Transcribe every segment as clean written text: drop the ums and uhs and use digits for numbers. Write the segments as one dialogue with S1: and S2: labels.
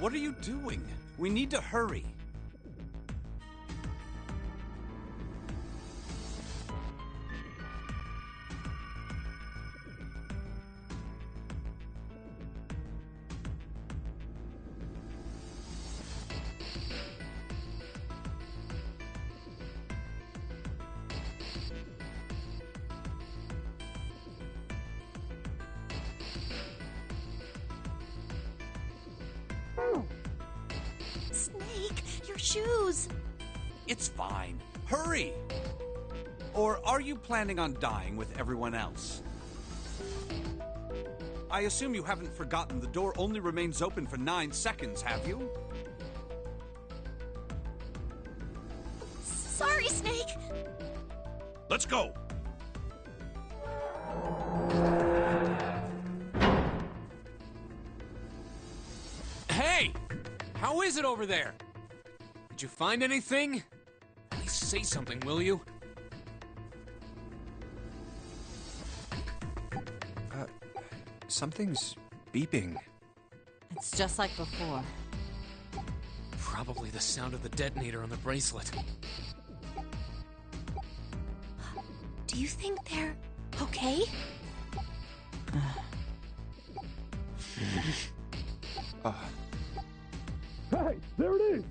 S1: what are you doing? We need to hurry.
S2: Snake, your shoes!
S1: It's fine. Hurry! Or are you planning on dying with everyone else? I assume you haven't forgotten the door only remains open for 9 seconds, have you?
S2: Sorry, Snake!
S1: Let's go!
S3: Hey! How is it over there? Did you find anything? At least say something, will you?
S4: Something's beeping.
S5: It's just like before.
S3: Probably the sound of the detonator on the bracelet.
S2: Do you think they're okay?
S6: Hey, there it is!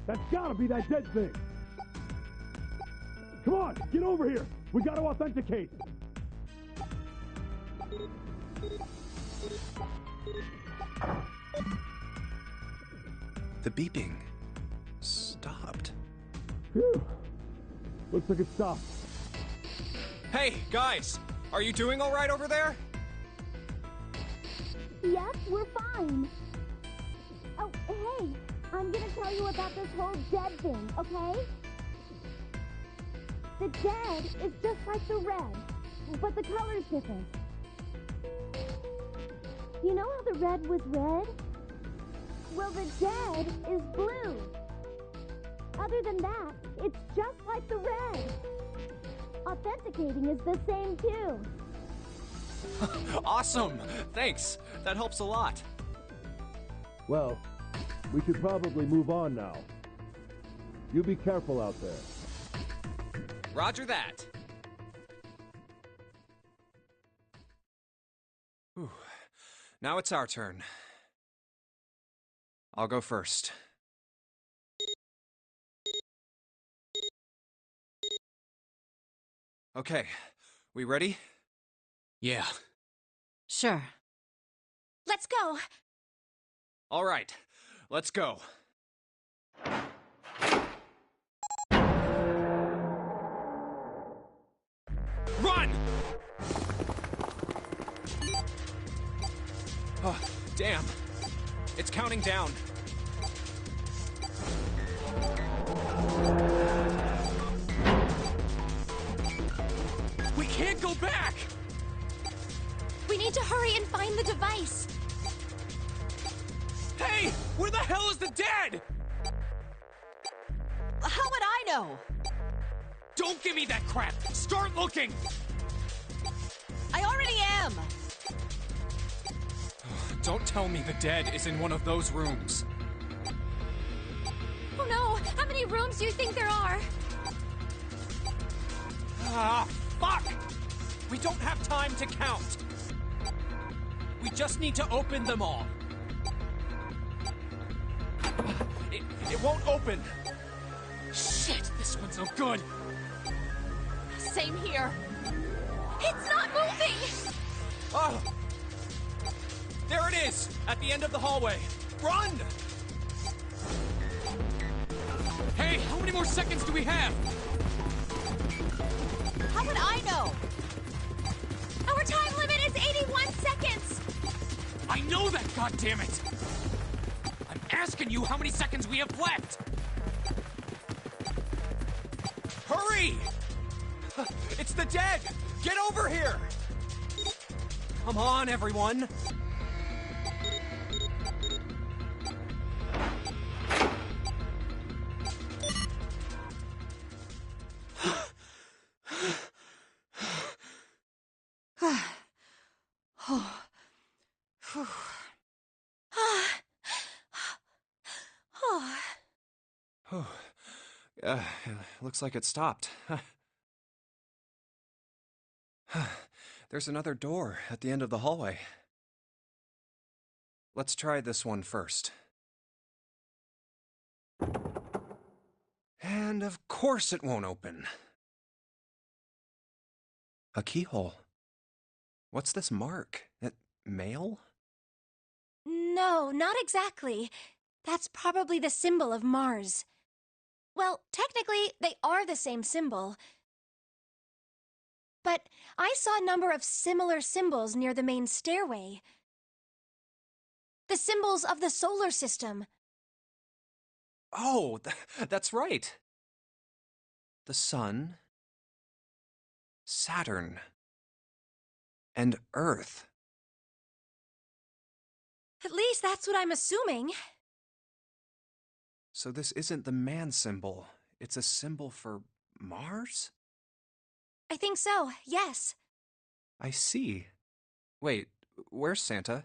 S6: That's gotta be that dead thing! Come on, get over here! We gotta authenticate!
S4: The beeping stopped.
S6: Phew. Looks like it stopped.
S3: Hey, guys! Are you doing all right over there?
S7: Yep, we're fine. Oh, hey, I'm gonna tell you about this whole dead thing, okay? The dead is just like the red, but the color's different. You know how the red was red? Well, the dead is blue. Other than that, it's just like the red. Authenticating is the same too.
S3: Awesome! Thanks! That helps a lot.
S6: Well, we should probably move on now. You be careful out there.
S3: Roger that. Whew. Now it's our turn. I'll go first. Okay, we ready? Yeah.
S5: Sure.
S2: Let's go!
S3: All right, let's go. Run! Oh, damn. It's counting down. We can't go back!
S2: We need to hurry and find the device!
S3: Hey! Where the hell is the dead?
S5: How would I know?
S3: Don't give me that crap! Start looking!
S5: I already am!
S3: Don't tell me the dead is in one of those rooms.
S2: Oh no! How many rooms do you think there are?
S3: Ah, fuck! We don't have time to count. We just need to open them all. It won't open. Shit, this one's no good.
S5: Same here.
S2: It's not moving!
S3: Oh! There it is, at the end of the hallway. Run! Hey, how many more seconds do we have?
S5: How would I know?
S2: Our time limit is 81 seconds!
S3: I know that, goddammit! I'm asking you how many seconds we have left! Hurry! It's the dead! Get over here! Come on, everyone!
S4: Looks like it stopped. There's another door at the end of the hallway. Let's try this one first. And of course it won't open. A keyhole. What's this mark? Mail?
S2: No, not exactly. That's probably the symbol of Mars. Well, technically, they are the same symbol. But I saw a number of similar symbols near the main stairway. The symbols of the solar system.
S4: Oh, that's right. The Sun, Saturn, and Earth.
S2: At least that's what I'm assuming.
S4: So this isn't the man symbol. It's a symbol for Mars?
S2: I think so, yes.
S4: I see. Wait, where's Santa?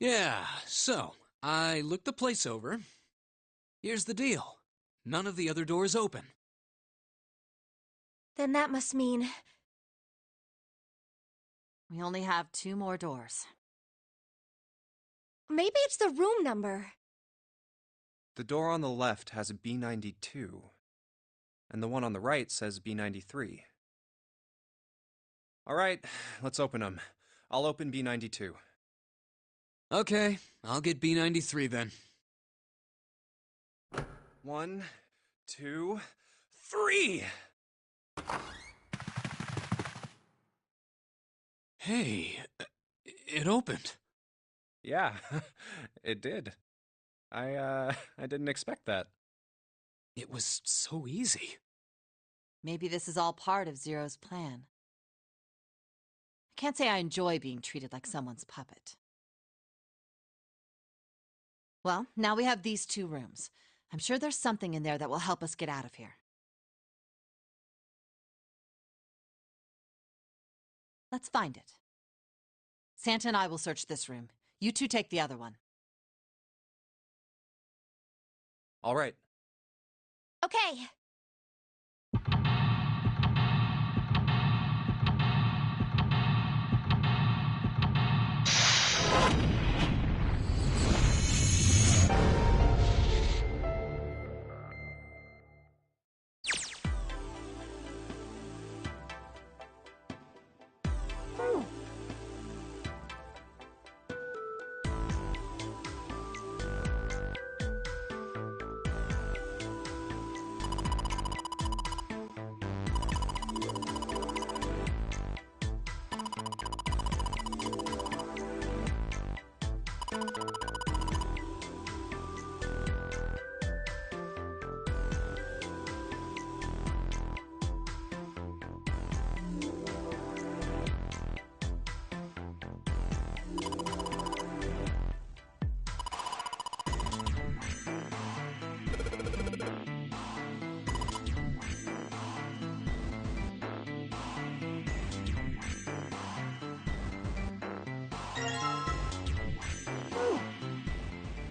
S3: Yeah, so, I looked the place over. Here's the deal. None of the other doors open.
S2: Then that must mean...
S5: We only have 2 more doors.
S2: maybe it's the room number.
S4: The door on the left has a B92, and the one on the right says B93. All right, let's open them. I'll open B92.
S3: Okay, I'll get B93 then.
S4: 1, 2, 3!
S3: Hey, it opened.
S4: Yeah, it did. I didn't expect that.
S3: It was so easy.
S5: Maybe this is all part of Zero's plan. I can't say I enjoy being treated like someone's puppet. Well, now we have these 2 rooms. I'm sure there's something in there that will help us get out of here. Let's find it. Santa and I will search this room. You 2 take the other one.
S4: All right.
S2: Okay.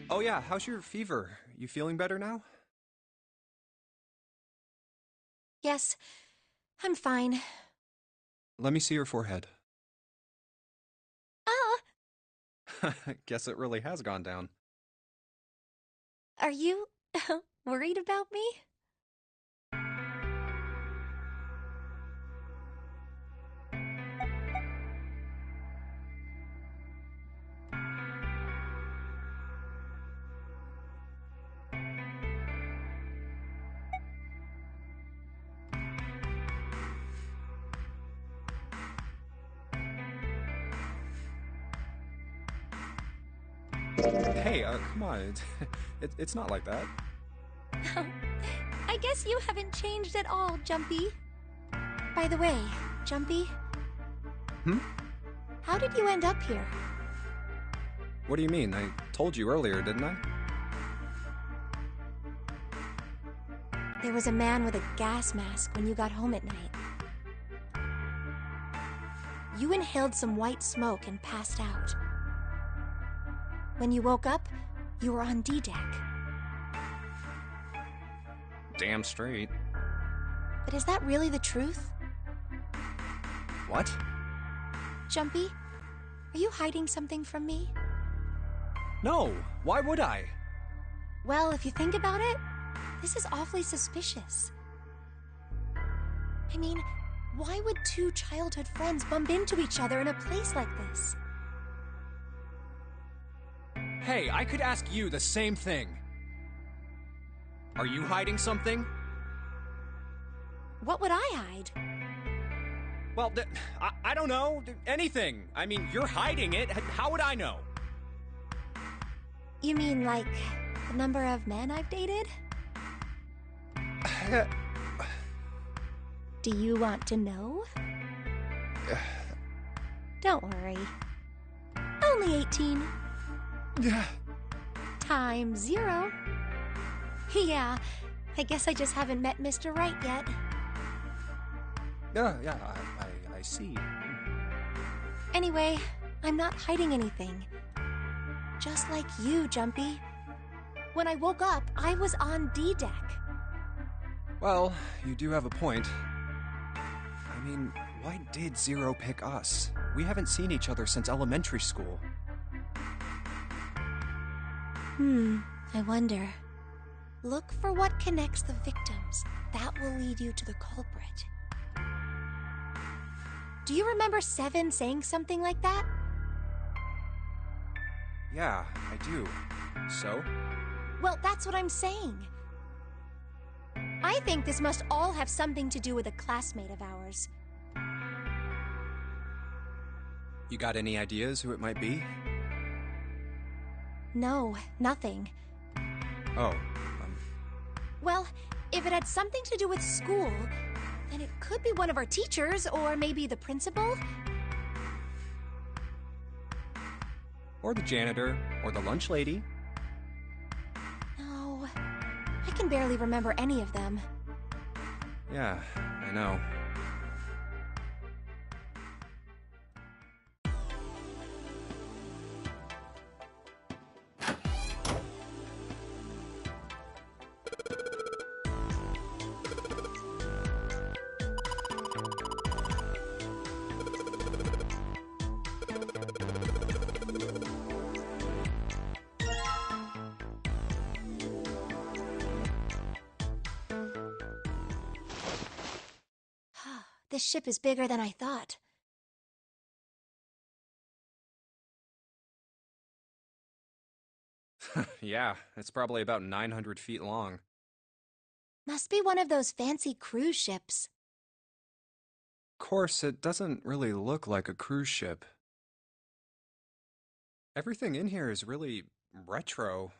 S4: Oh yeah, how's your fever? You feeling better now?
S2: Yes, I'm fine.
S4: Let me see your forehead.
S2: Ah,
S4: Guess it really has gone down.
S2: are you worried about me?
S4: Hey, come on. It's not like that.
S2: I guess you haven't changed at all, Jumpy. By the way, Jumpy, how did you end up here?
S4: What do you mean? I told you earlier, didn't I?
S2: There was a man with a gas mask when you got home at night. You inhaled some white smoke and passed out. When you woke up, you were on D deck.
S4: Damn straight.
S2: But is that really the truth?
S4: What?
S2: Jumpy, are you hiding something from me?
S4: No, why would I?
S2: Well, if you think about it, this is awfully suspicious. I mean, why would two childhood friends bump into each other in a place like this?
S4: Hey, I could ask you the same thing. Are you hiding something?
S2: What would I hide?
S4: Well, I don't know. Anything. I mean, you're hiding it. How would I know?
S2: You mean like the number of men I've dated? Do you want to know? Don't worry. Only 18. Times 0. Yeah, I guess I just haven't met Mr. Right yet.
S4: Yeah, I see.
S2: Anyway, I'm not hiding anything. Just like you, Jumpy. When I woke up, I was on D deck.
S4: Well, you do have a point. I mean, why did Zero pick us? We haven't seen each other since elementary school.
S2: I wonder. Look for what connects the victims. That will lead you to the culprit. Do you remember Seven saying something like that?
S4: Yeah, I do. So?
S2: Well, that's what I'm saying. I think this must all have something to do with a classmate of ours.
S4: You got any ideas who it might be?
S2: No, nothing.
S4: Oh,
S2: Well, if it had something to do with school, then it could be one of our teachers, or maybe the principal.
S4: or the janitor, or the lunch lady.
S2: No, I can barely remember any of them.
S4: Yeah, I know.
S2: This ship is bigger than I thought.
S4: Yeah, it's probably about 900 feet long.
S2: Must be one of those fancy cruise ships.
S4: Of course, it doesn't really look like a cruise ship. Everything in here is really retro.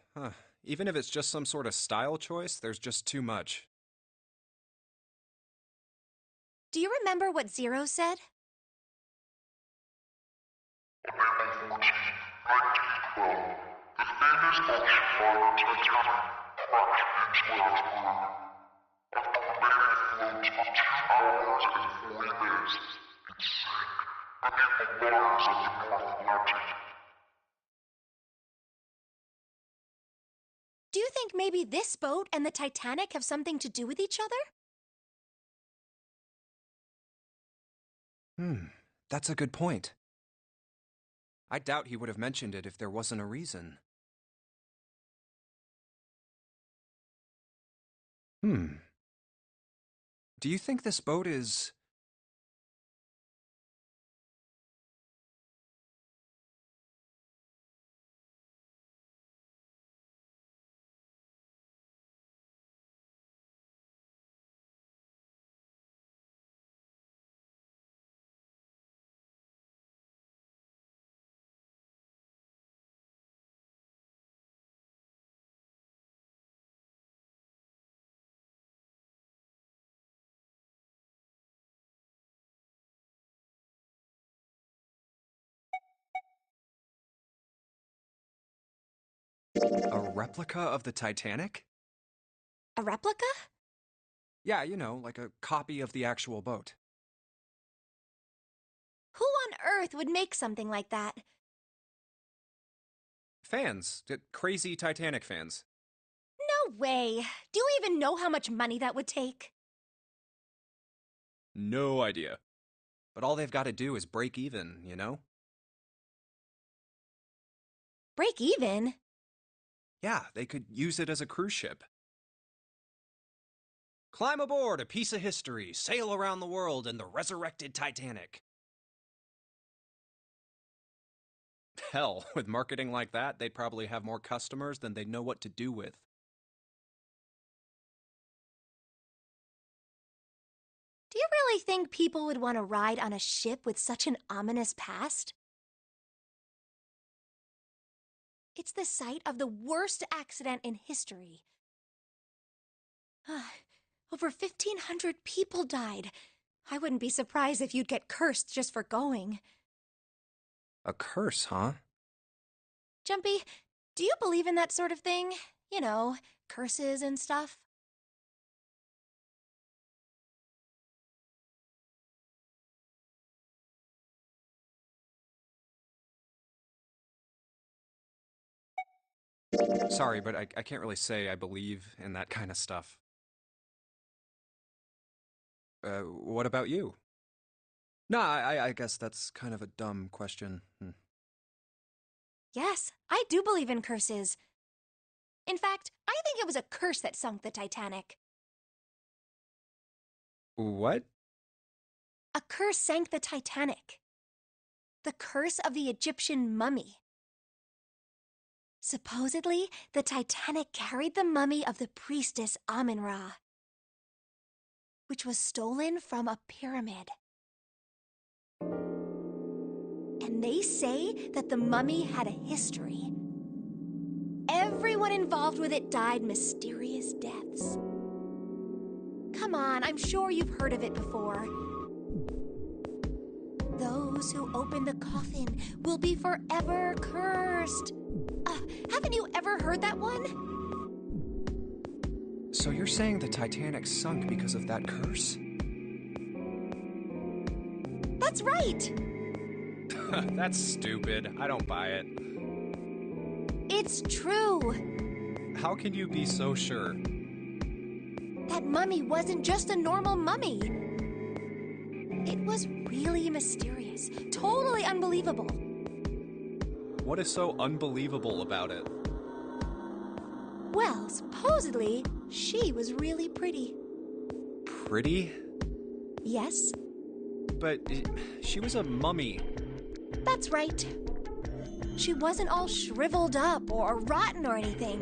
S4: Even if it's just some sort of style choice, there's just too much.
S2: Do you remember what Zero said?
S8: On April 14, 1912, the famous ocean liner Titanic crashed into Earth's moon. After remaining afloat for 2 hours and 40 minutes, it sank beneath the waters of the North Atlantic.
S2: Do you think maybe this boat and the Titanic have something to do with each other?
S4: That's a good point. I doubt he would have mentioned it if there wasn't a reason. Do you think this boat is... a replica of the Titanic?
S2: A replica?
S4: Yeah, you know, like a copy of the actual boat.
S2: Who on earth would make something like that?
S4: Fans. Crazy Titanic fans.
S2: No way. Do you even know how much money that would take?
S4: No idea. But all they've got to do is break even, you know?
S2: Break even?
S4: Yeah, they could use it as a cruise ship. Climb aboard, a piece of history, sail around the world in the resurrected Titanic. Hell, with marketing like that, they'd probably have more customers than they'd know what to do with.
S2: Do you really think people would want to ride on a ship with such an ominous past? It's the site of the worst accident in history. Over 1,500 people died. I wouldn't be surprised if you'd get cursed just for going.
S4: A curse, huh?
S2: Jumpy, do you believe in that sort of thing? You know, curses and stuff?
S4: Sorry, but I can't really say I believe in that kind of stuff. What about you? No, I guess that's kind of a dumb question.
S2: Yes, I do believe in curses. In fact, I think it was a curse that sunk the Titanic.
S4: What?
S2: A curse sank the Titanic. The curse of the Egyptian mummy. Supposedly, the Titanic carried the mummy of the priestess Amun-Ra, which was stolen from a pyramid. And they say that the mummy had a history. Everyone involved with it died mysterious deaths. Come on, I'm sure you've heard of it before. Those who open the coffin will be forever cursed. Haven't you ever heard that one?
S4: So you're saying the Titanic sunk because of that curse?
S2: That's right!
S4: That's stupid. I don't buy it.
S2: It's true!
S4: How can you be so sure?
S2: That mummy wasn't just a normal mummy. It was really mysterious, totally unbelievable.
S4: What is so unbelievable about it?
S2: Well, supposedly, she was really pretty.
S4: Pretty?
S2: Yes,
S4: But she was a mummy.
S2: that's right. She wasn't all shriveled up or rotten or anything.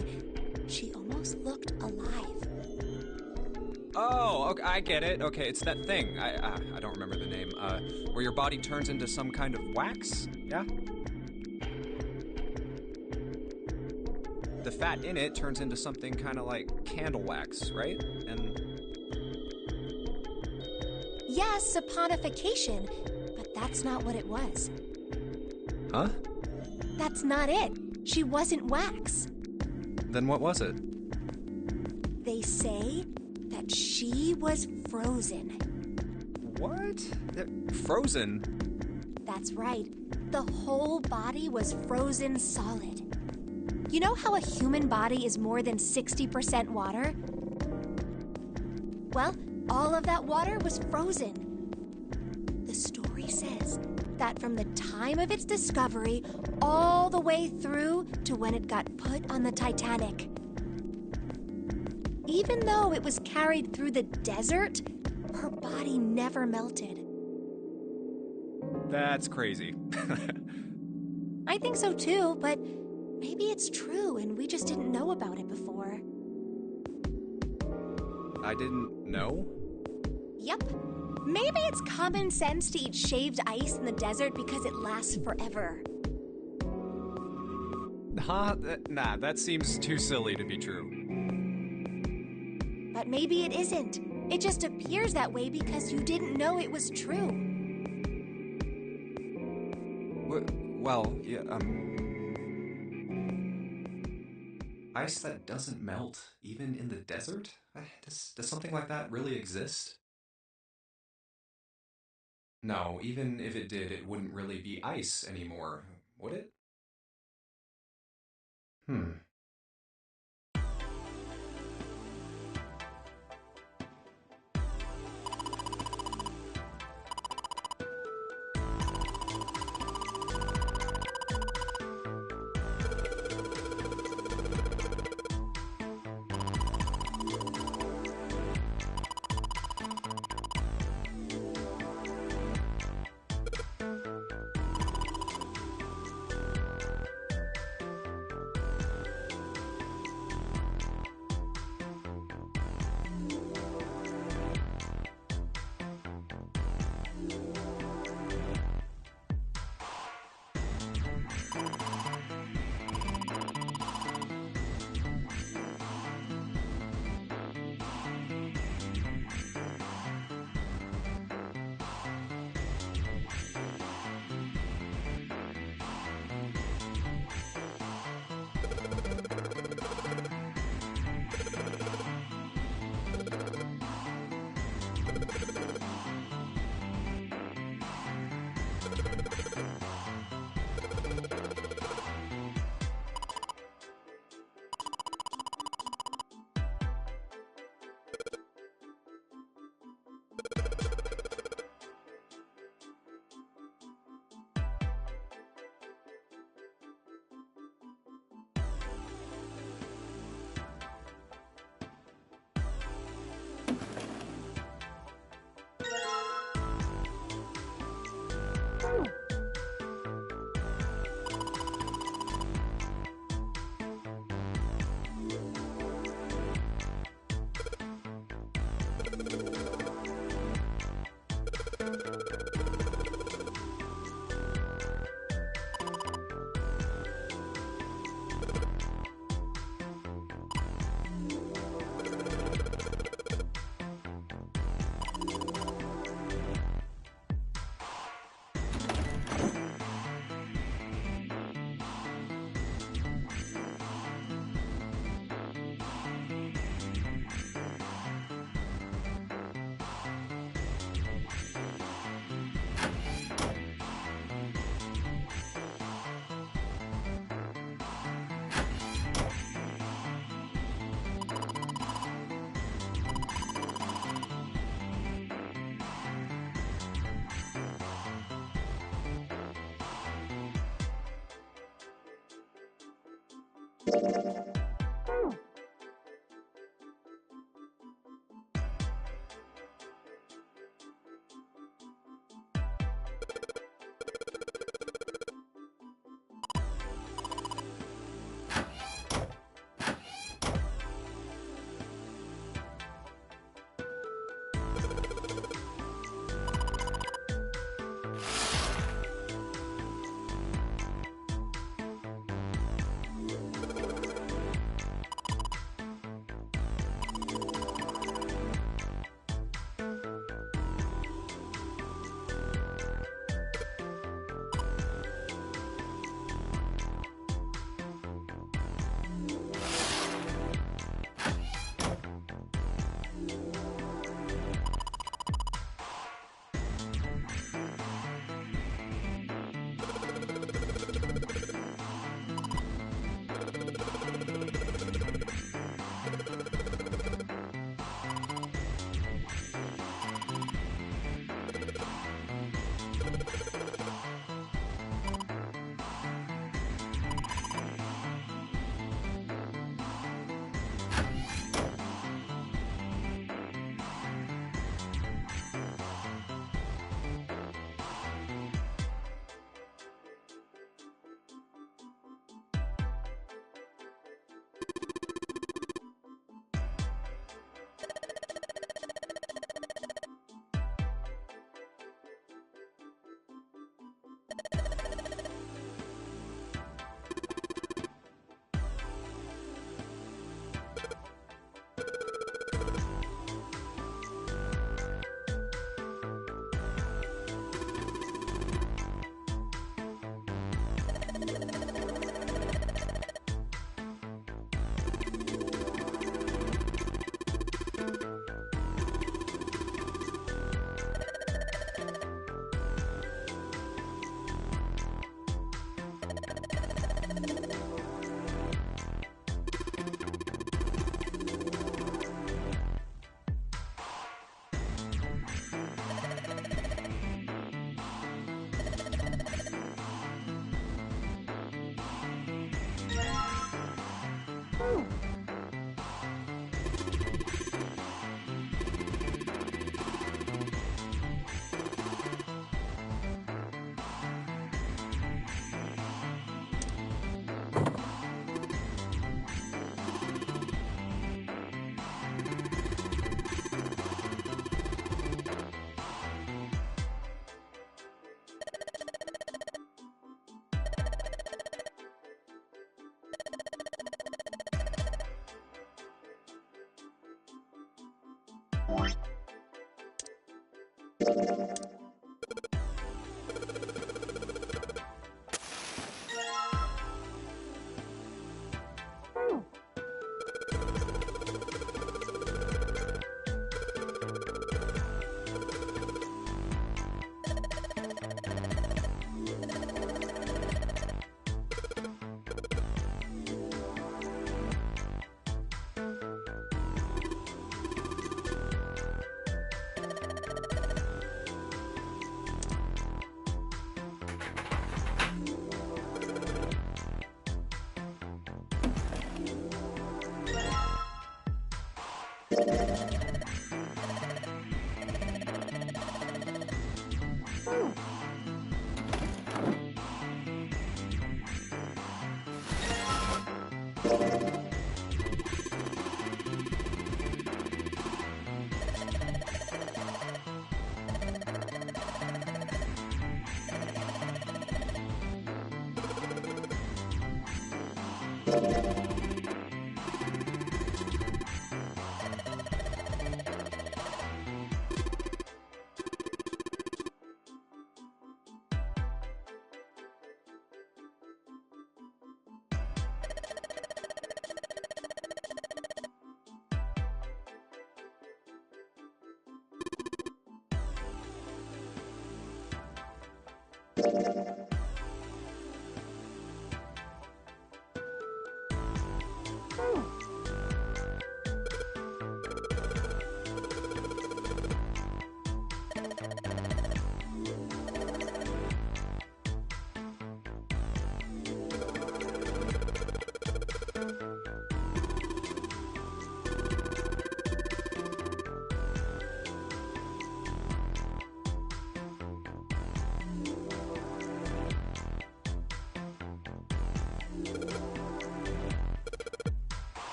S2: She almost looked alive.
S4: Oh, okay, I get it. Okay, it's that thing. I don't remember the name. Where your body turns into some kind of wax? Yeah? The fat in it turns into something kind of like candle wax, right? And
S2: Yes, saponification, but that's not what it was.
S4: huh?
S2: That's not it. She wasn't wax.
S4: Then what was it?
S2: They say that she was frozen.
S4: What? Frozen?
S2: That's right. The whole body was frozen solid. You know how a human body is more than 60% water? Well, all of that water was frozen. The story says that from the time of its discovery all the way through to when it got put on the Titanic. Even though it was carried through the desert, her body never melted.
S4: That's crazy.
S2: I think so too, but maybe it's true and we just didn't know about it before.
S4: I didn't know?
S2: Yep. Maybe it's common sense to eat shaved ice in the desert because it lasts forever.
S4: Huh? Nah, that seems too silly to be true.
S2: But maybe it isn't. It just appears that way because you didn't know it was true.
S4: Well, yeah, ice that doesn't melt, even in the desert? Does something like that really exist? No, even if it did, it wouldn't really be ice anymore, would it?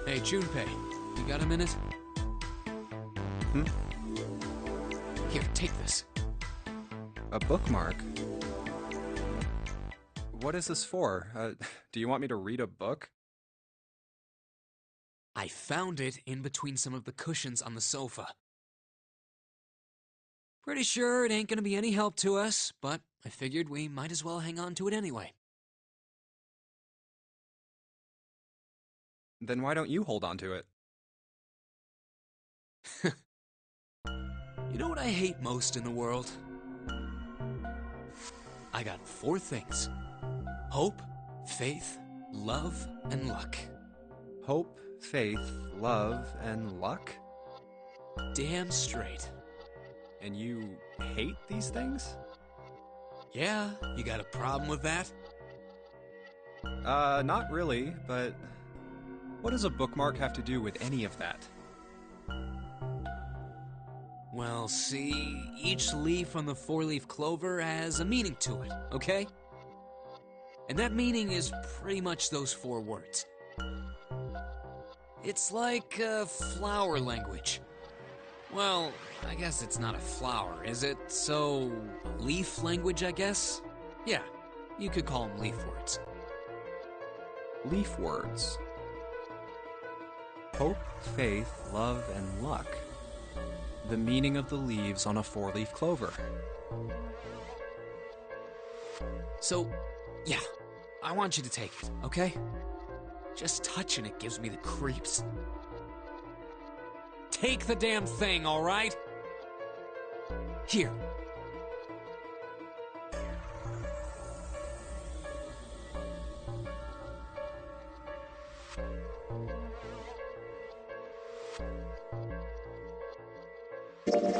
S3: Hey, Junpei, you got a minute?
S4: Hmm?
S3: Here, take this.
S4: A bookmark? What is this for? Do you want me to read a book?
S3: I found it in between some of the cushions on the sofa. Pretty sure it ain't gonna be any help to us, but I figured we might as well hang on to it anyway.
S4: Then why don't you hold on to it?
S3: You know what I hate most in the world? I got 4 things. Hope, faith, love, and luck.
S4: Hope, faith, love, and luck?
S3: Damn straight.
S4: And you hate these things?
S3: Yeah, you got a problem with that?
S4: Not really, but what does a bookmark have to do with any of that?
S3: Well, see, each leaf on the 4-leaf clover has a meaning to it, okay? And that meaning is pretty much those 4 words. It's like flower language. Well, I guess it's not a flower, is it? So, leaf language, I guess? Yeah, you could call them leaf words.
S4: Leaf words. Hope, faith, love, and luck. The meaning of the leaves on a four-leaf clover.
S3: So, yeah, I want you to take it, okay? Just touching it gives me the creeps. Take the damn thing, all right? Here.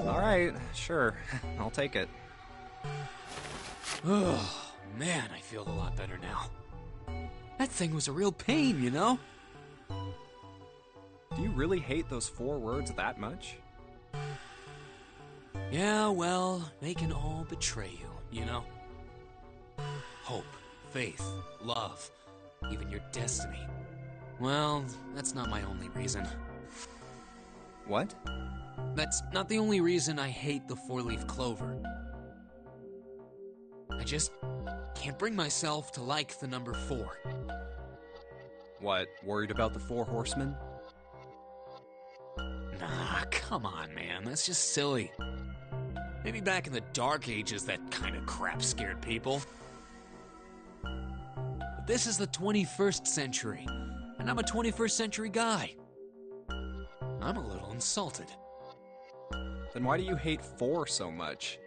S4: All right, sure. I'll take it.
S3: Oh, man, I feel a lot better now. That thing was a real pain, you know?
S4: Do you really hate those 4 words that much?
S3: Yeah, well, they can all betray you, you know? Hope, faith, love, even your destiny. Well, that's not my only reason.
S4: What?
S3: That's not the only reason I hate the four-leaf clover. I just can't bring myself to like the number 4.
S4: What, worried about the 4 horsemen?
S3: Nah, come on, man. That's just silly. Maybe back in the Dark Ages, that kind of crap scared people. But this is the 21st century, and I'm a 21st century guy. I'm a little insulted.
S4: Then why do you hate 4 so much?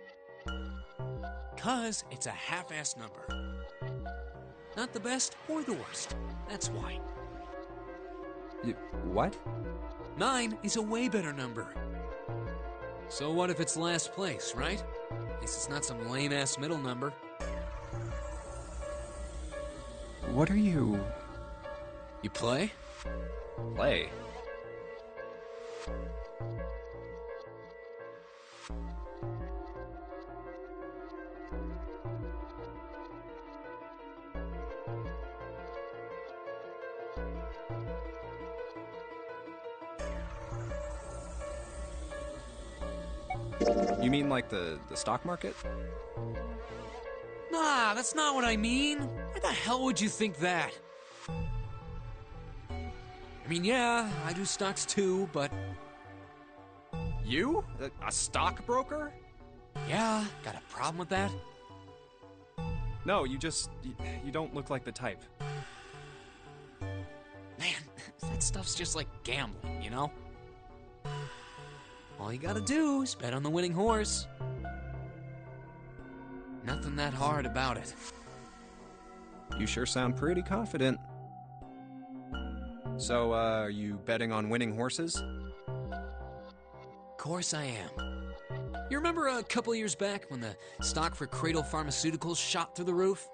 S3: 'Cause it's a half-assed number. Not the best or the worst. That's why.
S4: What?
S3: 9 is a way better number. So what if it's last place, right? At least it's not some lame-ass middle number.
S4: What are you...
S3: You play?
S4: Play? You mean like the stock market?
S3: Nah, that's not what I mean. Why the hell would you think that? I mean, yeah, I do stocks too, but...
S4: You? A stockbroker?
S3: Yeah, got a problem with that?
S4: No, you don't look like the type.
S3: Man, that stuff's just like gambling, you know? All you gotta do is bet on the winning horse. Nothing that hard about it.
S4: You sure sound pretty confident. So, are you betting on winning horses?
S3: Course I am. You remember a couple years back when the stock for Cradle Pharmaceuticals shot through the roof?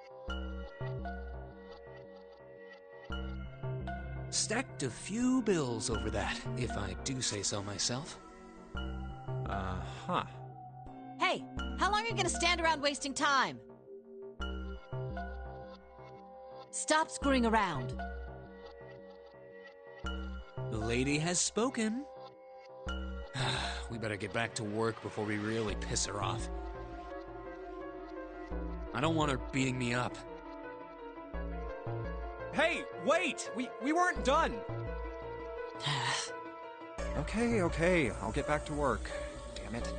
S3: Stacked a few bills over that, if I do say so myself.
S4: Huh.
S5: Hey, how long are you gonna stand around wasting time? Stop screwing around.
S3: The lady has spoken. We better get back to work before we really piss her off. I don't want her beating me up.
S4: Hey, wait! We weren't done! Okay, I'll get back to work. Damn it.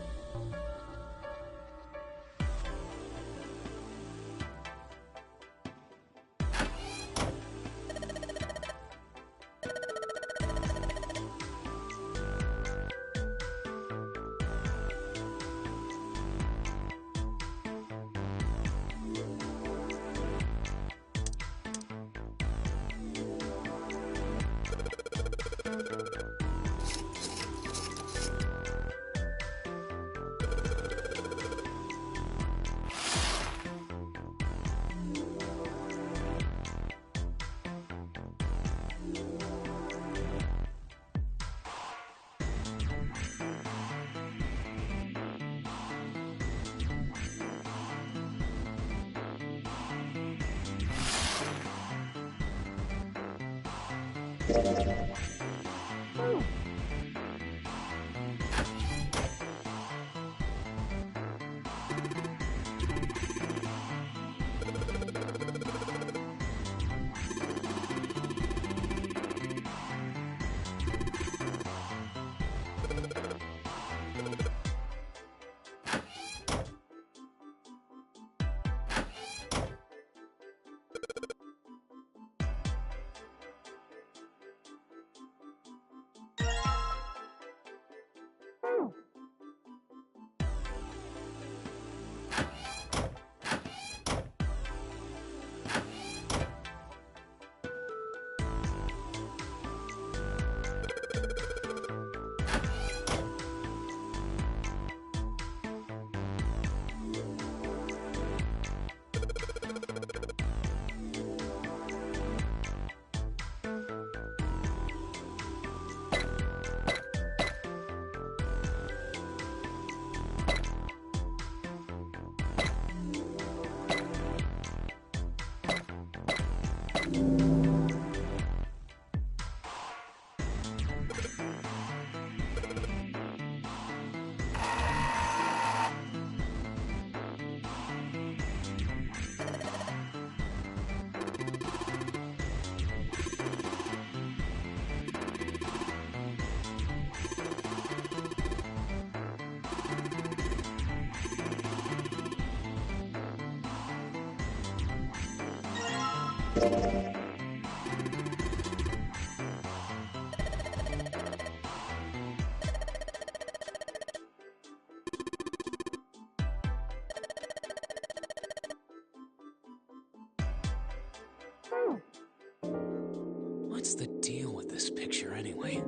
S3: What's the deal with this picture anyway?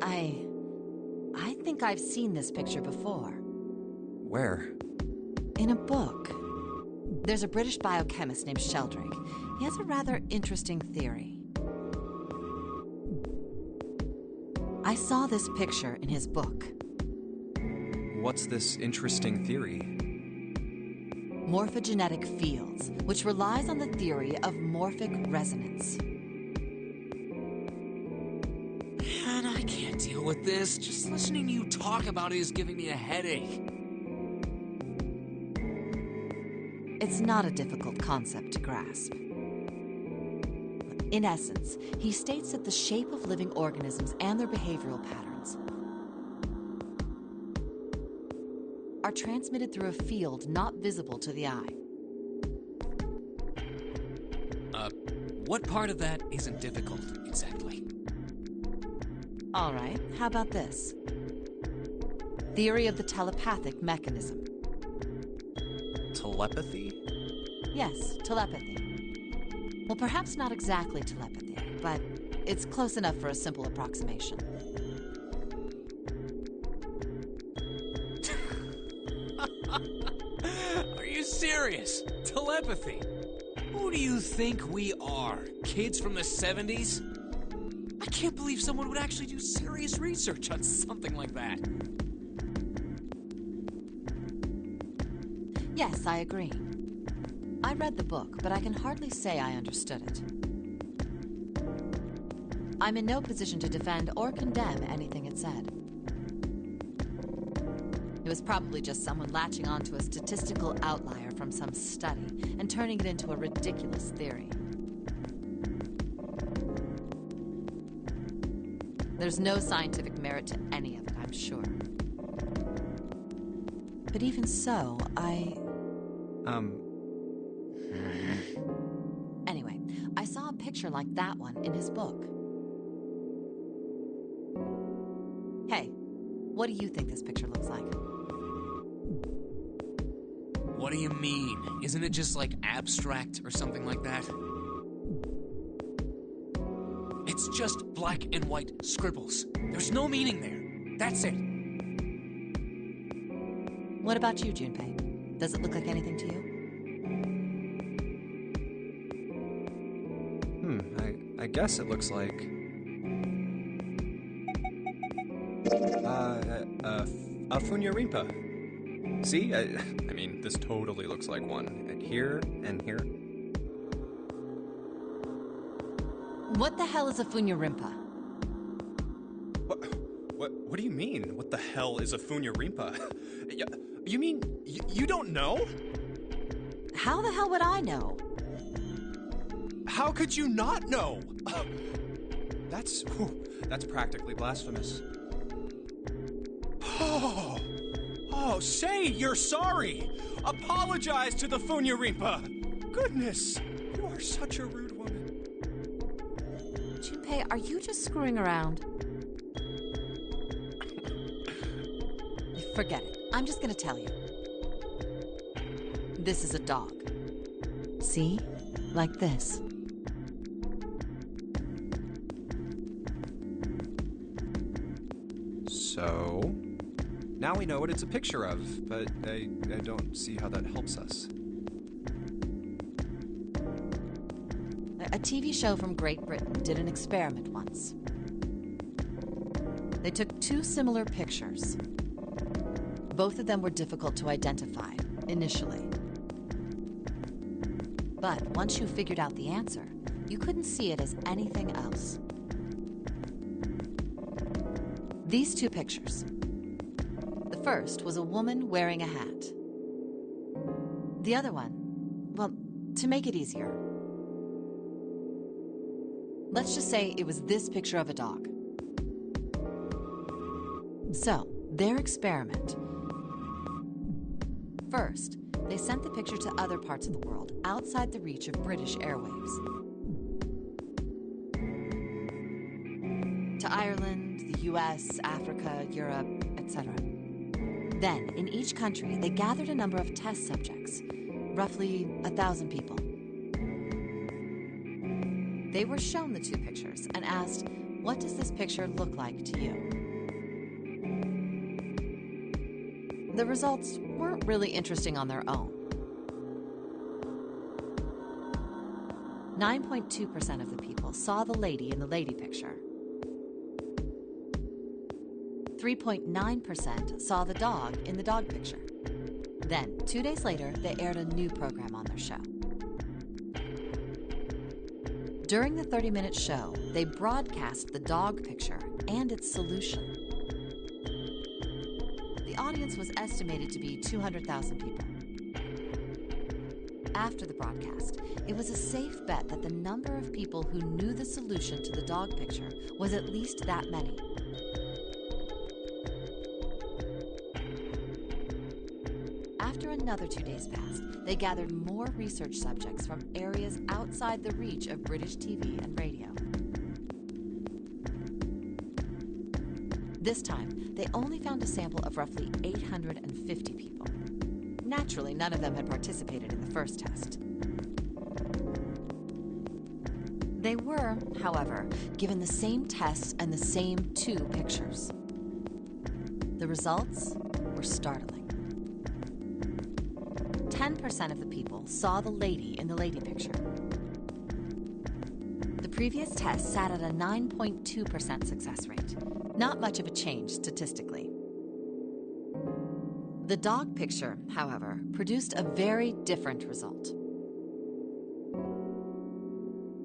S5: I think I've seen this picture before.
S4: Where?
S5: In a book. There's a British biochemist named Sheldrake. He has a rather interesting theory. I saw this picture in his book.
S4: What's this interesting theory?
S5: Morphogenetic fields, which relies on the theory of morphic resonance.
S3: Man, I can't deal with this. Just listening to you talk about it is giving me a headache.
S5: It's not a difficult concept to grasp. In essence, he states that the shape of living organisms and their behavioral patterns are transmitted through a field not visible to the eye.
S3: What part of that isn't difficult, exactly?
S5: All right, how about this? Theory of the telepathic mechanism.
S4: Telepathy?
S5: Yes, telepathy. Well, perhaps not exactly telepathy, but it's close enough for a simple approximation.
S3: Are you serious? Telepathy? Who do you think we are? Kids from the 70s? I can't believe someone would actually do serious research on something like that.
S5: Yes, I agree. I read the book, but I can hardly say I understood it. I'm in no position to defend or condemn anything it said. It was probably just someone latching onto a statistical outlier from some study and turning it into a ridiculous theory. There's no scientific merit to any of it, I'm sure. But even so, Anyway, I saw a picture like that one in his book. Hey, what do you think this picture looks like?
S3: What do you mean? Isn't it just like abstract or something like that? It's just black and white scribbles. There's no meaning there. That's it.
S5: What about you, Junpei? Does it look like anything to you?
S4: I guess it looks like... a Funyaripa. See? I mean, this totally looks like one. Here and here.
S5: What the hell is a Funyaripa?
S4: What do you mean? What the hell is a Funyaripa? You mean you don't know?
S5: How the hell would I know?
S4: How could you not know? That's practically blasphemous. Oh, say you're sorry. Apologize to the Funyaripa. Goodness, you are such a rude woman.
S5: Junpei, are you just screwing around? Forget it. I'm just gonna tell you. This is a dog. See? Like this.
S4: So, now we know what it's a picture of, but I don't see how that helps us.
S5: A TV show from Great Britain did an experiment once. They took two similar pictures. Both of them were difficult to identify, initially. But once you figured out the answer, you couldn't see it as anything else. These two pictures. The first was a woman wearing a hat. The other one, well, to make it easier, let's just say it was this picture of a dog. So, their experiment. First, they sent the picture to other parts of the world, outside the reach of British airwaves. To Ireland, the US, Africa, Europe, etc. Then, in each country, they gathered a number of test subjects, roughly 1,000 people. They were shown the two pictures and asked, what does this picture look like to you? The results weren't really interesting on their own. 9.2% of the people saw the lady in the lady picture. 3.9% saw the dog in the dog picture. Then, 2 days later, they aired a new program on their show. During the 30-minute show, they broadcast the dog picture and its solution. The audience was estimated to be 200,000 people. After the broadcast, it was a safe bet that the number of people who knew the solution to the dog picture was at least that many. After another 2 days passed, they gathered more research subjects from areas outside the reach of British TV and radio. This time, they only found a sample of roughly 850 people. Naturally, none of them had participated in the first test. They were, however, given the same tests and the same two pictures. The results were startling. 10% of the people saw the lady in the lady picture. The previous test sat at a 9.2% success rate. Not much of a change statistically. The dog picture, however, produced a very different result.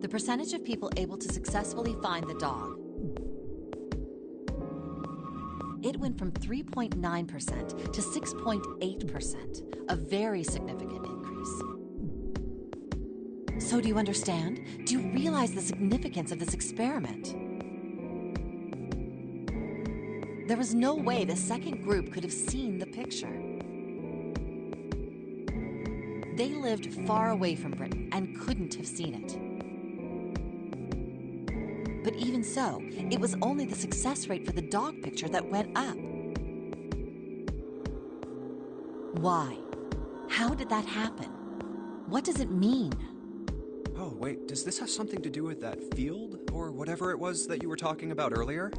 S5: The percentage of people able to successfully find the dog, it went from 3.9% to 6.8%, a very significant increase. So do you understand? Do you realize the significance of this experiment? There was no way the second group could have seen the picture. They lived far away from Britain and couldn't have seen it. But even so, it was only the success rate for the dog picture that went up. Why? How did that happen? What does it mean?
S4: Oh, wait, does this have something to do with that field, or whatever it was that you were talking about earlier?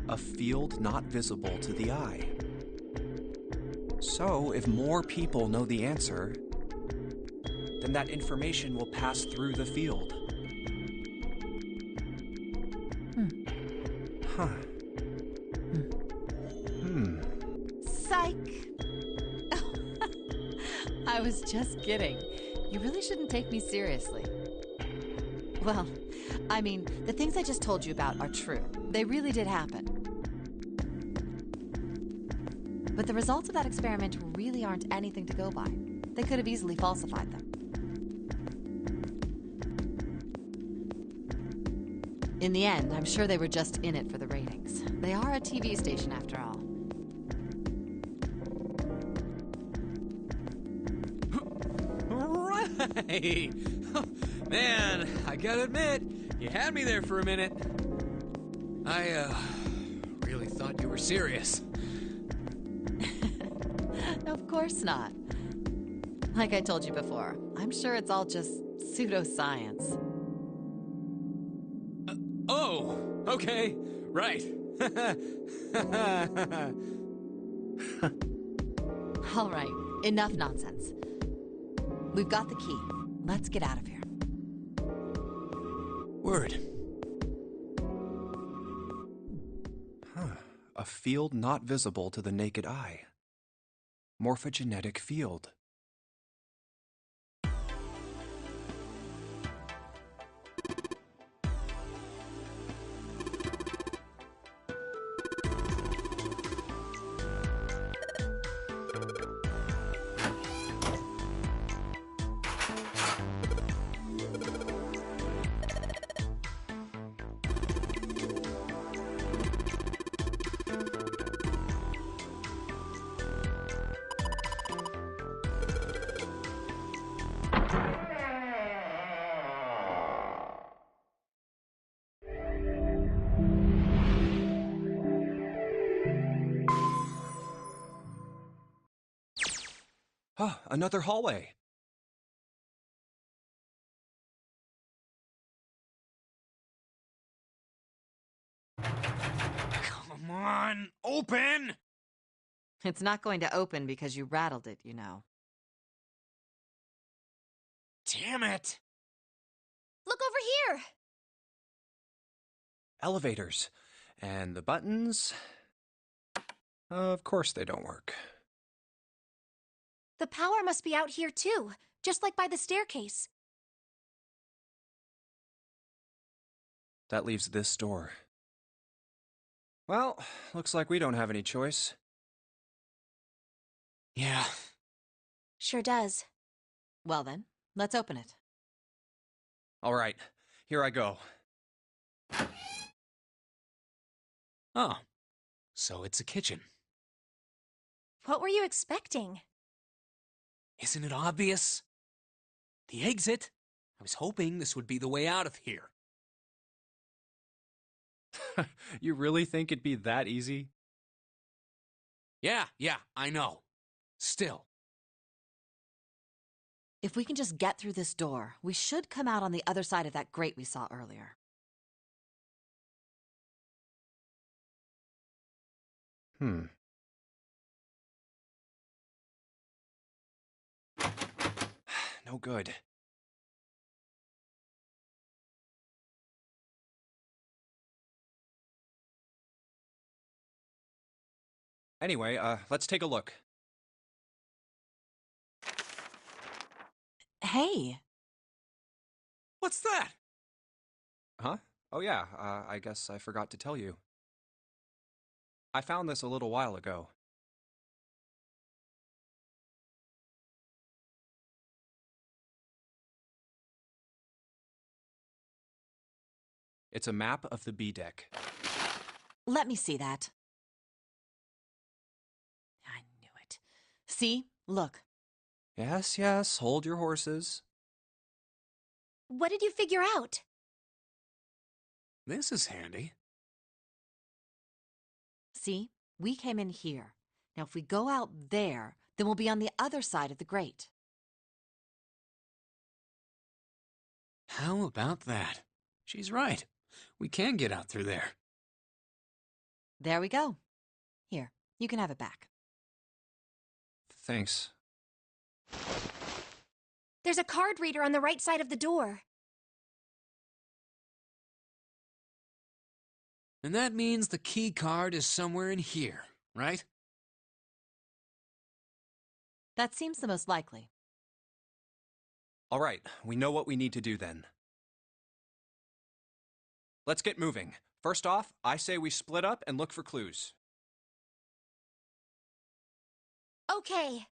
S4: A field not visible to the eye. So, if more people know the answer, then that information will pass through the field. Huh.
S5: Psych! I was just kidding. You really shouldn't take me seriously. Well, I mean, the things I just told you about are true. They really did happen. But the results of that experiment really aren't anything to go by. They could have easily falsified them. In the end, I'm sure they were just in it for the ratings. They are a TV station after all.
S3: Right! Man, I gotta admit, you had me there for a minute. I, really thought you were serious.
S5: Of course not. Like I told you before, I'm sure it's all just pseudoscience.
S3: Oh, okay, right.
S5: All right, enough nonsense. We've got the key. Let's get out of here.
S3: Word.
S4: A field not visible to the naked eye. Morphogenetic field. Oh, another hallway.
S3: Come on, open!
S5: It's not going to open because you rattled it, you know.
S3: Damn it!
S2: Look over here!
S4: Elevators. And the buttons... Of course they don't work.
S2: The power must be out here too, just like by the staircase.
S4: That leaves this door. Well, looks like we don't have any choice.
S3: Yeah.
S2: Sure does.
S5: Well then, let's open it.
S4: All right, here I go.
S3: Oh, so it's a kitchen.
S2: What were you expecting?
S3: Isn't it obvious? The exit. I was hoping this would be the way out of here.
S4: You really think it'd be that easy?
S3: Yeah, I know. Still.
S5: If we can just get through this door, we should come out on the other side of that grate we saw earlier.
S4: No good. Anyway, let's take a look.
S5: Hey!
S3: What's that?
S4: Huh? Oh yeah, I guess I forgot to tell you. I found this a little while ago. It's a map of the B deck.
S5: Let me see that. I knew it. See? Look.
S4: Yes, hold your horses.
S2: What did you figure out?
S3: This is handy.
S5: See? We came in here. Now if we go out there, then we'll be on the other side of the grate.
S3: How about that? She's right. We can get out through there.
S5: There we go. Here, you can have it back.
S4: Thanks.
S2: There's a card reader on the right side of the door.
S3: And that means the key card is somewhere in here, right?
S5: That seems the most likely.
S4: All right, we know what we need to do then. Let's get moving. First off, I say we split up and look for clues.
S2: Okay.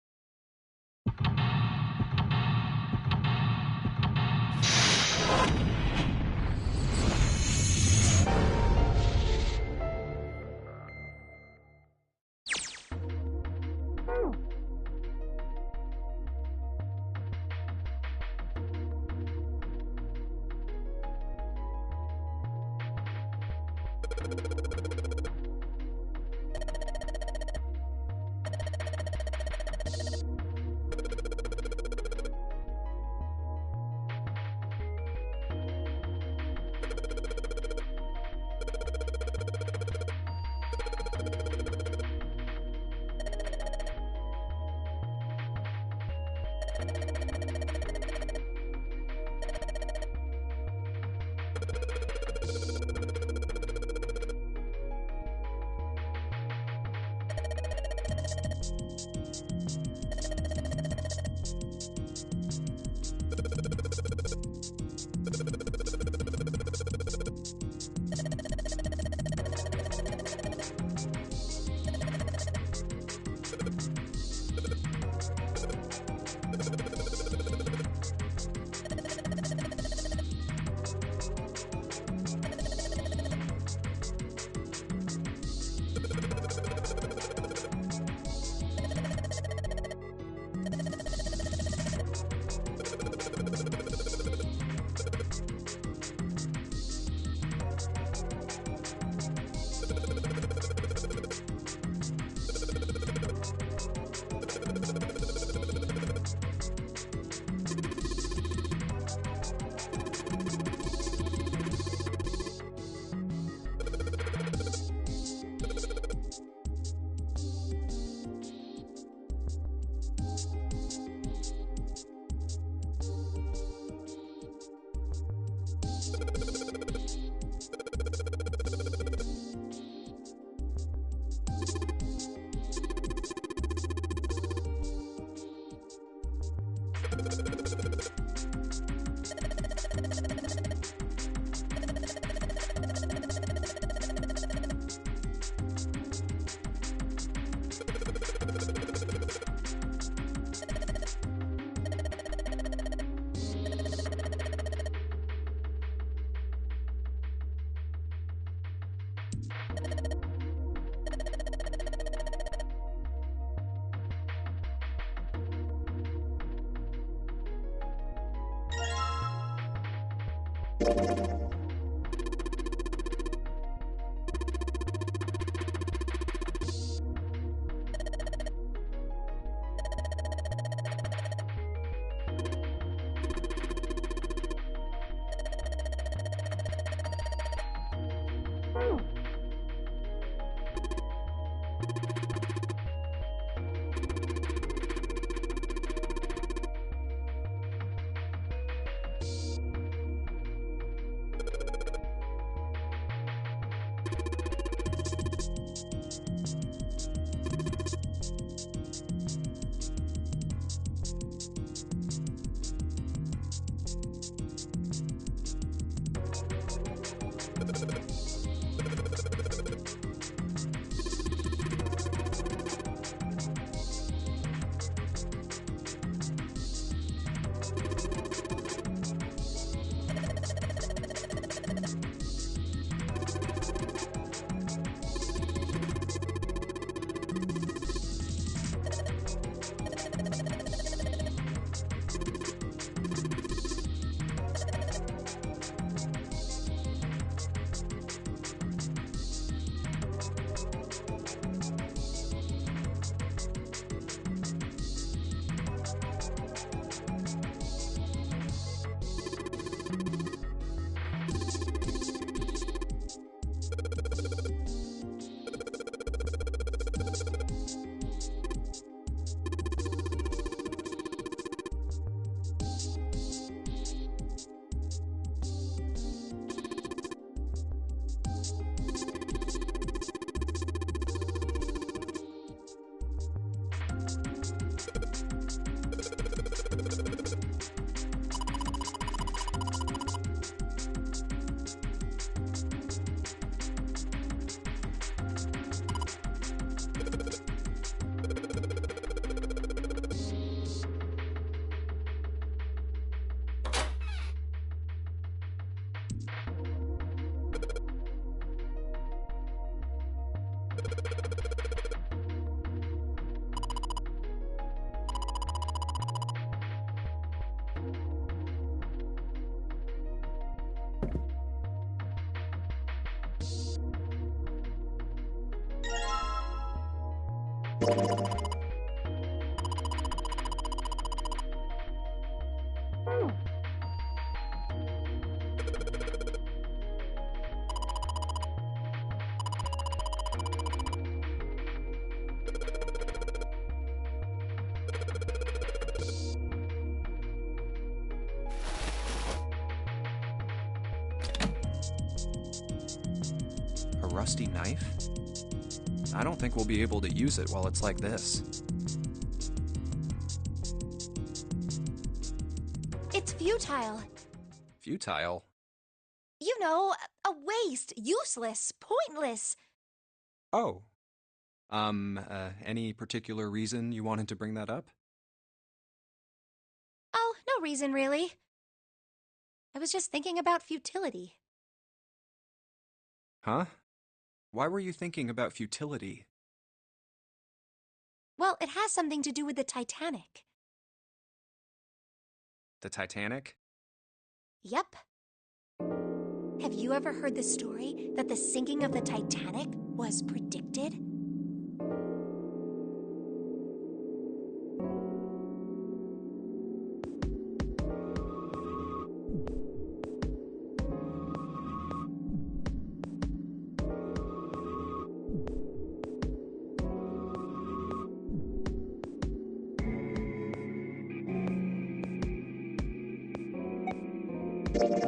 S4: A rusty knife? I don't think we'll be able to use it while it's like this.
S2: It's futile.
S4: Futile?
S2: You know, a waste, useless, pointless.
S4: Oh. Any particular reason you wanted to bring that up?
S2: Oh, no reason really. I was just thinking about futility.
S4: Huh? Why were you thinking about futility?
S2: Well, it has something to do with the Titanic.
S4: The Titanic?
S2: Yep. Have you ever heard the story that the sinking of the Titanic was predicted?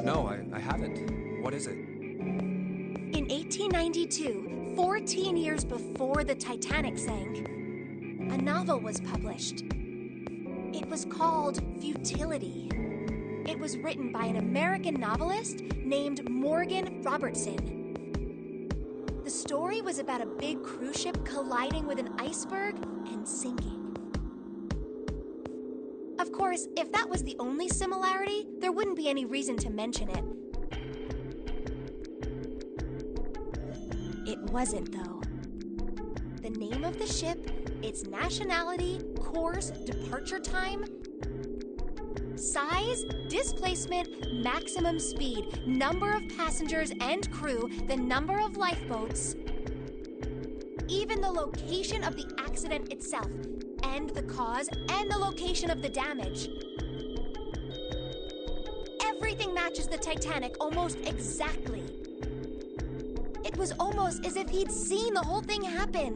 S4: No, I haven't. What is it?
S2: In 1892, 14 years before the Titanic sank, a novel was published. It was called Futility. It was written by an American novelist named Morgan Robertson. The story was about a big cruise ship colliding with an iceberg and sinking. Of course, if that was the only similarity, there wouldn't be any reason to mention it. It wasn't, though. The name of the ship, its nationality, course, departure time, size, displacement, maximum speed, number of passengers and crew, the number of lifeboats, even the location of the accident itself, and the cause and the location of the damage. Everything matches the Titanic almost exactly. It was almost as if he'd seen the whole thing happen.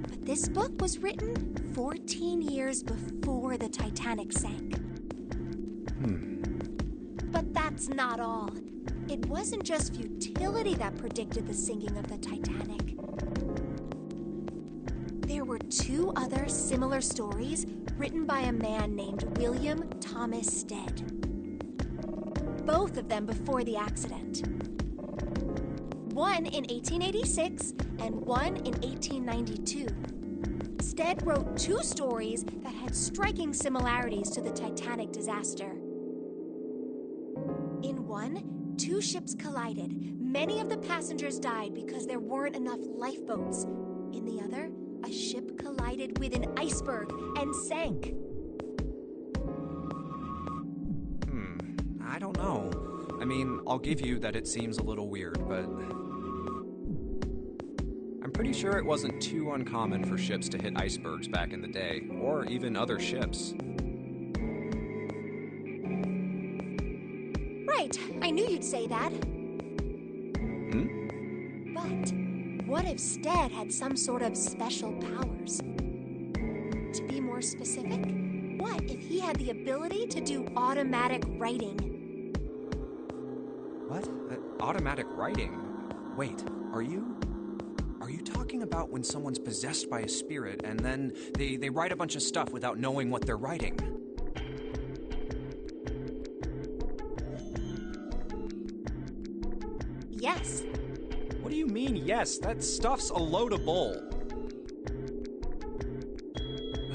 S2: But this book was written 14 years before the Titanic sank. But that's not all. It wasn't just futility that predicted the sinking of the Titanic. There were two other similar stories written by a man named William Thomas Stead. Both of them before the accident. One in 1886 and one in 1892. Stead wrote two stories that had striking similarities to the Titanic disaster. In one, two ships collided. Many of the passengers died because there weren't enough lifeboats. In the other, a ship collided with an iceberg and sank.
S4: I don't know. I mean, I'll give you that it seems a little weird, but I'm pretty sure it wasn't too uncommon for ships to hit icebergs back in the day, or even other ships.
S2: Right, I knew you'd say that. But what if Stead had some sort of special powers? To be more specific, what if he had the ability to do automatic writing?
S4: What? Automatic writing? Wait, are you talking about when someone's possessed by a spirit and then they write a bunch of stuff without knowing what they're writing?
S2: Yes.
S4: What do you mean, yes? That stuff's a load of bull.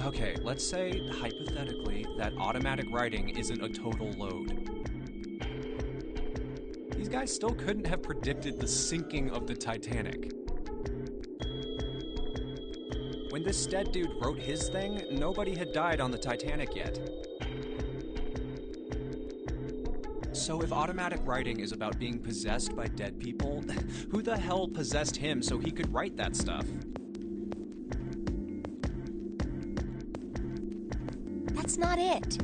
S4: Okay, let's say, hypothetically, that automatic writing isn't a total load. These guys still couldn't have predicted the sinking of the Titanic. When this Stead dude wrote his thing, nobody had died on the Titanic yet. So if automatic writing is about being possessed by dead people, who the hell possessed him so he could write that stuff?
S2: That's not it.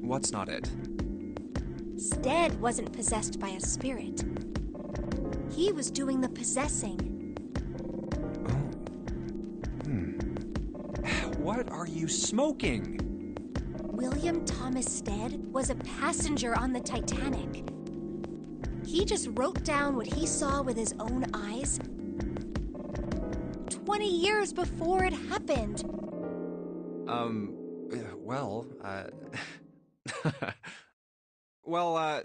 S4: What's not it?
S2: Stead wasn't possessed by a spirit. He was doing the possessing.
S4: What are you smoking?
S2: William Thomas Stead was a passenger on the Titanic. He just wrote down what he saw with his own eyes 20 years before it happened.
S4: Well, well,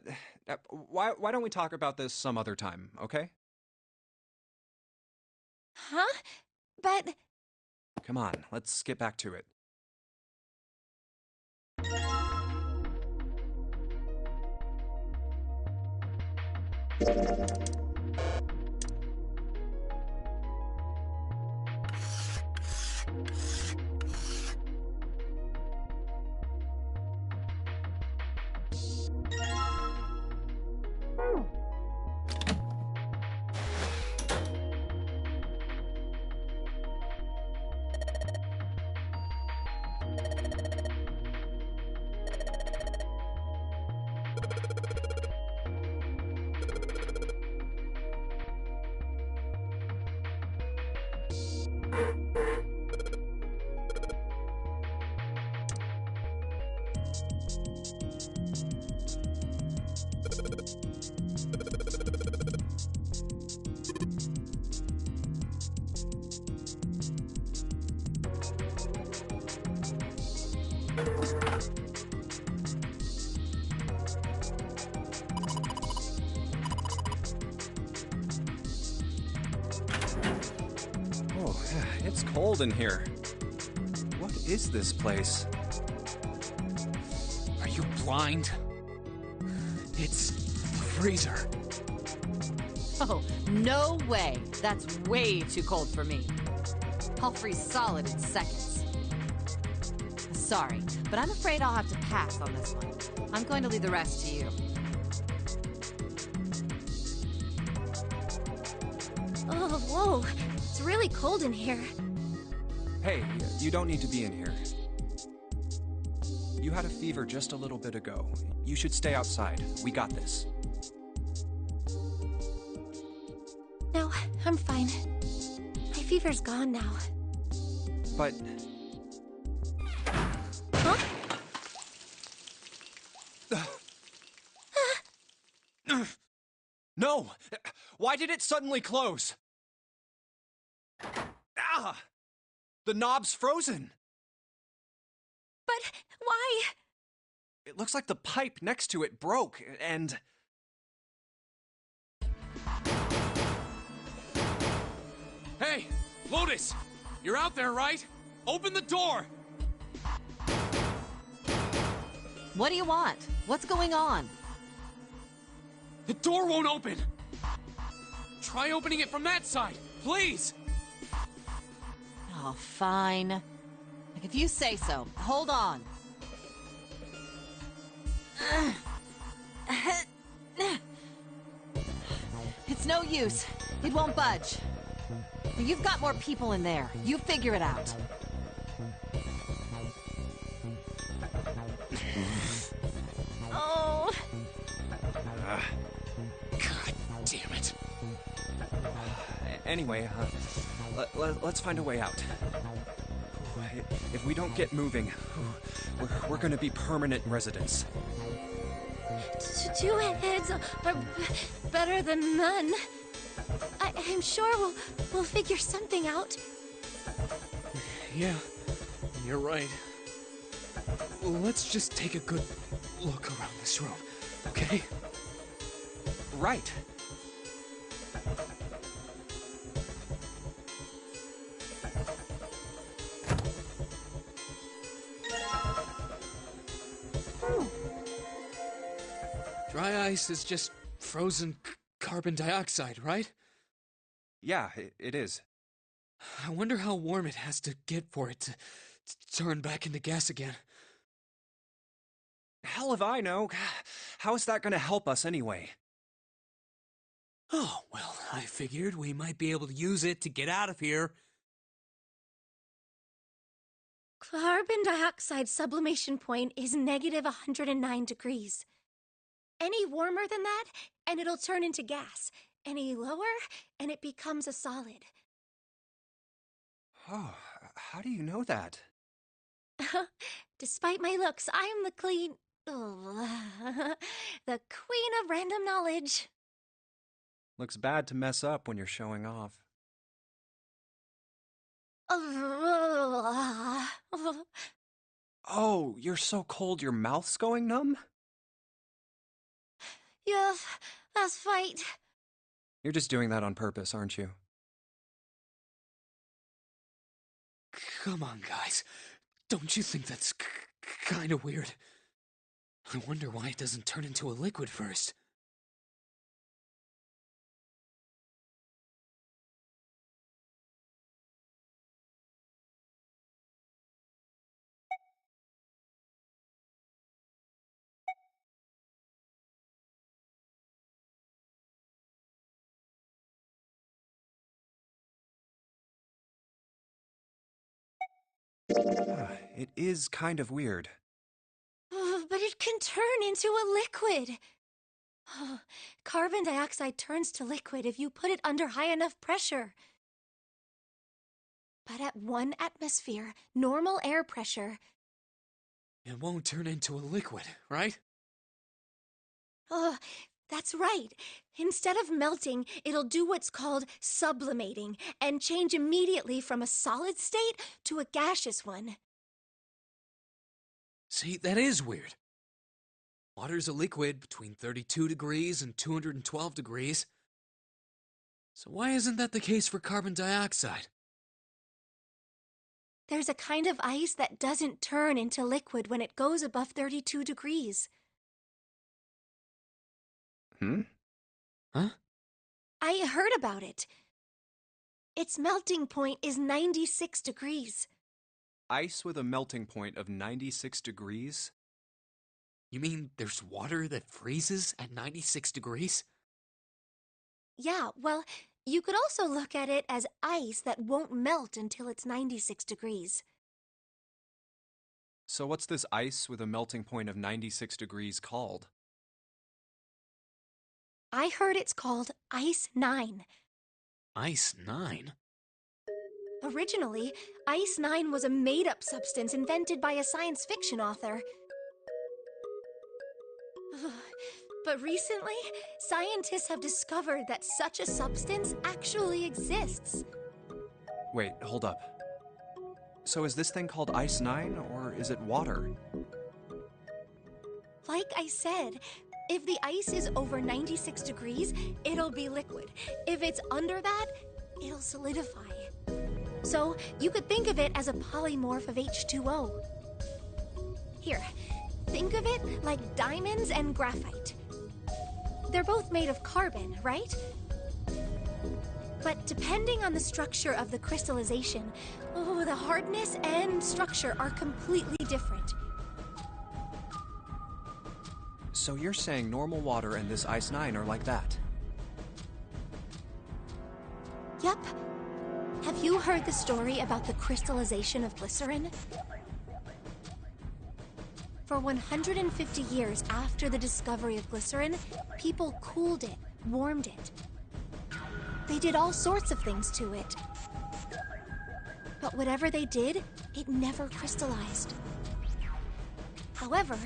S4: why don't we talk about this some other time, okay?
S2: Huh? But...
S4: Come on, let's get back to it. Oh, it's cold in here. What is this place?
S3: Are you blind? It's a freezer.
S5: Oh, no way. That's way too cold for me. I'll freeze solid in seconds. Sorry, but I'm afraid I'll have to pass on this one. I'm going to leave the rest to you.
S2: Oh, whoa. It's really cold in here.
S4: Hey, you don't need to be in here. You had a fever just a little bit ago. You should stay outside. We got this.
S2: No, I'm fine. My fever's gone now.
S4: But...
S2: Huh?
S4: No! Why did it suddenly close? Ah! The knob's frozen!
S2: But why?
S4: It looks like the pipe next to it broke, and...
S3: Hey, Lotus! You're out there, right? Open the door!
S5: What do you want? What's going on?
S3: The door won't open! Try opening it from that side, please!
S5: Oh, fine. Like, if you say so. Hold on. It's no use. It won't budge. You've got more people in there. You figure it out.
S2: Oh.
S3: God damn it.
S4: Anyway, let's find a way out. If we don't get moving, we're gonna be permanent residents.
S2: Two heads are better than none. I'm sure we'll figure something out.
S3: Yeah, you're right. Well, let's just take a good look around this room, okay?
S4: Right.
S3: Dry ice is just frozen carbon dioxide, right?
S4: Yeah, it is.
S3: I wonder how warm it has to get for it to turn back into gas again.
S4: Hell if I know. How is that gonna help us anyway?
S3: Oh, well, I figured we might be able to use it to get out of here.
S2: Carbon dioxide sublimation point is negative 109 degrees. Any warmer than that, and it'll turn into gas. Any lower, and it becomes a solid.
S4: Oh, how do you know that?
S2: Despite my looks, I am the the queen of random knowledge.
S4: Looks bad to mess up when you're showing off. Oh, you're so cold your mouth's going numb?
S2: Yes, that's right.
S4: You're just doing that on purpose, aren't you?
S3: Come on, guys. Don't you think that's kind of weird? I wonder why it doesn't turn into a liquid first.
S4: It is kind of weird.
S2: But it can turn into a liquid. Carbon dioxide turns to liquid if you put it under high enough pressure. But at 1 atmosphere, normal air pressure...
S3: It won't turn into a liquid, right?
S2: That's right. Instead of melting, it'll do what's called sublimating and change immediately from a solid state to a gaseous one.
S3: See, that is weird. Water's a liquid between 32 degrees and 212 degrees. So why isn't that the case for carbon dioxide?
S2: There's a kind of ice that doesn't turn into liquid when it goes above 32 degrees.
S3: Huh?
S2: I heard about it. Its melting point is 96 degrees.
S4: Ice with a melting point of 96 degrees?
S3: You mean there's water that freezes at 96 degrees?
S2: Yeah, well, you could also look at it as ice that won't melt until it's 96 degrees.
S4: So what's this ice with a melting point of 96 degrees called?
S2: I heard it's called Ice 9.
S3: Ice 9?
S2: Originally, Ice 9 was a made-up substance invented by a science fiction author. But recently, scientists have discovered that such a substance actually exists.
S4: Wait, hold up. So is this thing called Ice 9, or is it water?
S2: Like I said, if the ice is over 96 degrees, it'll be liquid. If it's under that, it'll solidify. So you could think of it as a polymorph of H2O. Here, think of it like diamonds and graphite. They're both made of carbon, right? But depending on the structure of the crystallization, the hardness and structure are completely different.
S4: So you're saying normal water and this Ice 9 are like that?
S2: Yep. Have you heard the story about the crystallization of glycerin? For 150 years after the discovery of glycerin, people cooled it, warmed it. They did all sorts of things to it. But whatever they did, it never crystallized. However,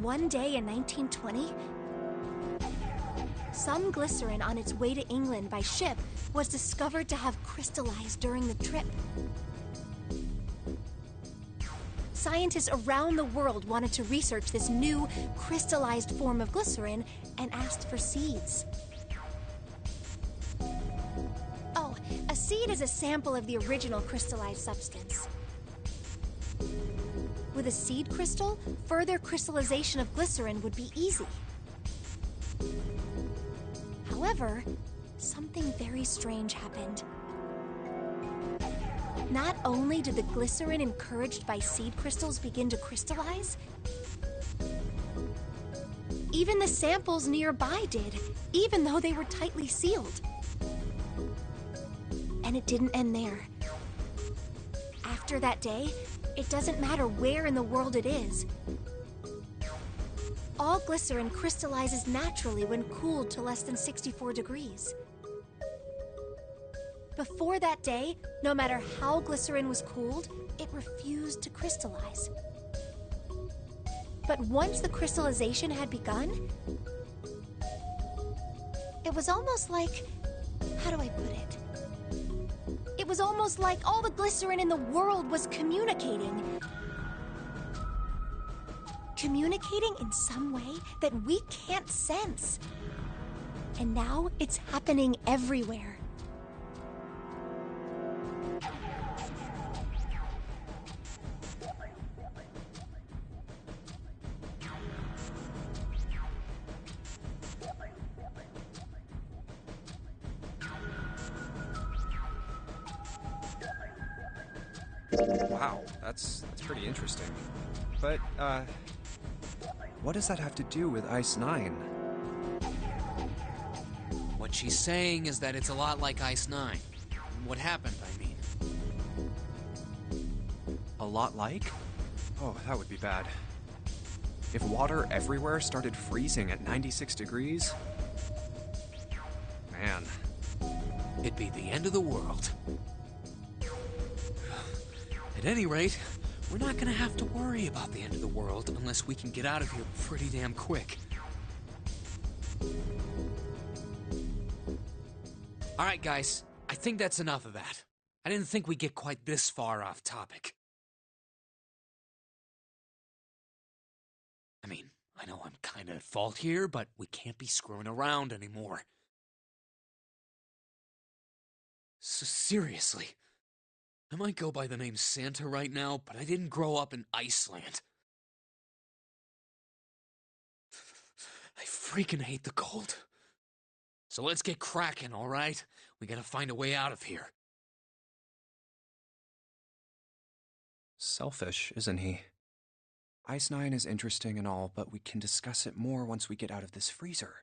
S2: one day in 1920, some glycerin on its way to England by ship was discovered to have crystallized during the trip. Scientists around the world wanted to research this new, crystallized form of glycerin and asked for seeds. Oh, a seed is a sample of the original crystallized substance. With a seed crystal, further crystallization of glycerin would be easy. However, something very strange happened. Not only did the glycerin encouraged by seed crystals begin to crystallize, even the samples nearby did, even though they were tightly sealed. And it didn't end there. After that day, It doesn't matter where in the world it is. All glycerin crystallizes naturally when cooled to less than 64 degrees. Before that day, no matter how glycerin was cooled, it refused to crystallize. But once the crystallization had begun, it was almost like, how do I put it? It was almost like all the glycerin in the world was communicating. Communicating in some way that we can't sense. And now it's happening everywhere.
S4: Wow, that's pretty interesting. But, what does that have to do with Ice 9?
S3: What she's saying is that it's a lot like Ice 9. What happened, I mean.
S4: A lot like? Oh, that would be bad. If water everywhere started freezing at 96 degrees? Man.
S3: It'd be the end of the world. At any rate, we're not gonna have to worry about the end of the world unless we can get out of here pretty damn quick. Alright guys, I think that's enough of that. I didn't think we'd get quite this far off topic. I mean, I know I'm kinda at fault here, but we can't be screwing around anymore. So seriously, I might go by the name Santa right now, but I didn't grow up in Iceland. I freaking hate the cold. So let's get cracking, alright? We gotta find a way out of here.
S4: Selfish, isn't he? Ice 9 is interesting and all, but we can discuss it more once we get out of this freezer.